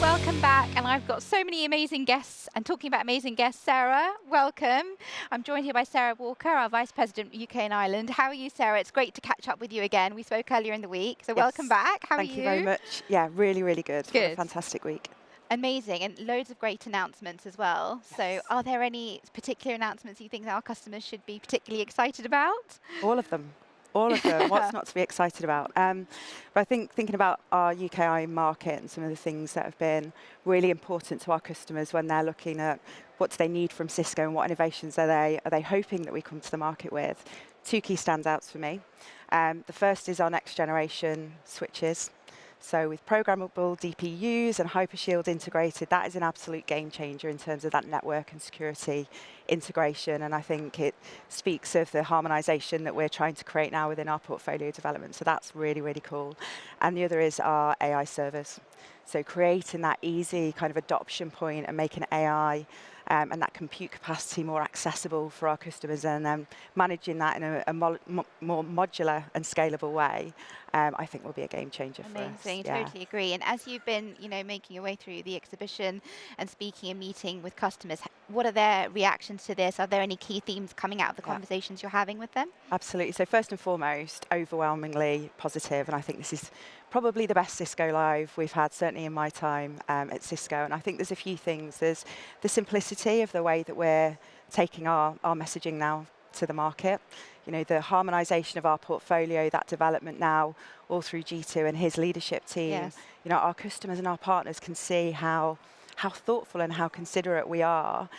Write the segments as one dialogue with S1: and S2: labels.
S1: welcome back. And I've got so many amazing guests. And talking about amazing guests, Sarah, welcome. I'm joined here by Sarah Walker, our Vice President UK and Ireland. How are you, Sarah? It's great to catch up with you again. We spoke earlier in the week, so welcome back. How are you?
S2: Thank you very much. Yeah, really, really good. What a
S1: Good.
S2: fantastic week.
S1: Amazing, and loads of great announcements as well.
S2: Yes.
S1: So are there any particular announcements you think our customers should be particularly excited about?
S2: All of them. All of them. What's not to be excited about? But I think thinking about our UKI market and some of the things that have been really important to our customers when they're looking at what do they need from Cisco and what innovations are they hoping that we come to the market with. Two key standouts for me. The first is our next generation switches. So with programmable DPUs and Hypershield integrated, that is an absolute game changer in terms of that network and security integration. And I think it speaks of the harmonization that we're trying to create now within our portfolio development. So that's really, really cool. And the other is our AI servers. So creating that easy kind of adoption point and making AI and that compute capacity more accessible for our customers, and then managing that in a more modular and scalable way, I think will be a game changer for us.
S1: Amazing, totally agree. And as you've been, making your way through the exhibition and speaking and meeting with customers, what are their reactions to this? Are there any key themes coming out of the conversations you're having with them?
S2: Absolutely. So first and foremost, overwhelmingly positive, and I think this is probably the best Cisco Live we've had, certainly in my time at Cisco. And I think there's a few things. There's the simplicity of the way that we're taking our messaging now to the market. The harmonization of our portfolio, that development now all through G2 and his leadership team.
S1: Yes.
S2: Our customers and our partners can see how thoughtful and how considerate we are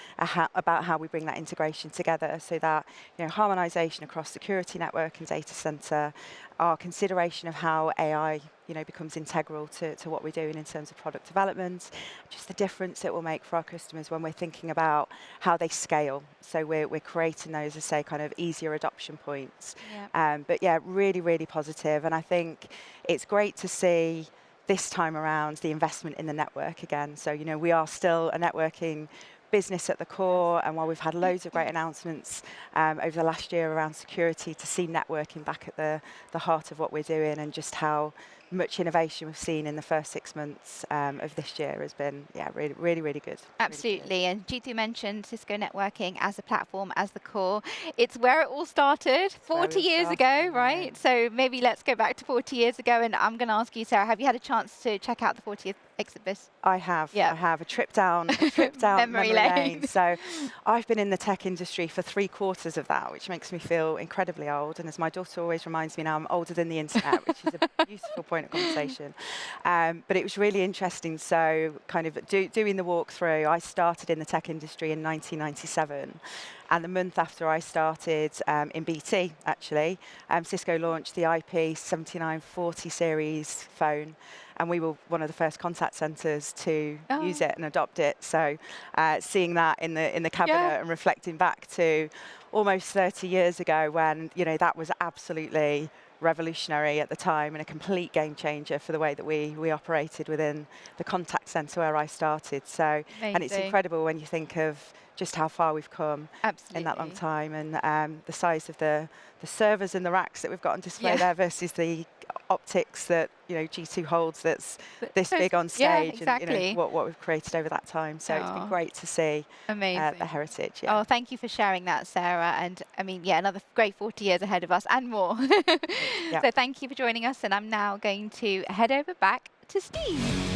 S2: about how we bring that integration together, so that harmonization across security, network and data center, our consideration of how AI becomes integral to what we're doing in terms of product development, just the difference it will make for our customers when we're thinking about how they scale. So we're creating those, as I say, kind of easier adoption points.
S1: Yeah.
S2: But yeah, really, really positive. And I think it's great to see this time around the investment in the network again. So, we are still a networking business at the core, and while we've had loads of great announcements over the last year around security, to see networking back at the heart of what we're doing, and just how much innovation we've seen in the first 6 months of this year has been, really, really, really good.
S1: Absolutely.
S2: Really good.
S1: And G2 mentioned Cisco networking as a platform, as the core. It's where it all started 40 years ago, right? So maybe let's go back to 40 years ago. And I'm going to ask you, Sarah, have you had a chance to check out the 40th exhibit?
S2: I have.
S1: Yeah.
S2: I have a trip down memory lane. So I've been in the tech industry for 3/4 of that, which makes me feel incredibly old. And as my daughter always reminds me now, I'm older than the internet, which is a beautiful point of conversation. But it was really interesting. So kind of doing the walkthrough, I started in the tech industry in 1997. And the month after I started in BT, actually, Cisco launched the IP 7940 series phone. And we were one of the first contact centers to use it and adopt it. So seeing that in the cabinet and reflecting back to almost 30 years ago, when that was absolutely revolutionary at the time and a complete game changer for the way that we operated within the contact center where I started. So, and it's incredible when you think of just how far we've come in that long time, and the size of the servers and the racks that we've got on display there versus the optics that G2 holds that's this big on stage,
S1: exactly.
S2: and what we've created over that time. So it's been great to see the heritage. Yeah.
S1: Oh, thank you for sharing that, Sarah. And I mean, another great 40 years ahead of us and more. So thank you for joining us. And I'm now going to head over back to Steve.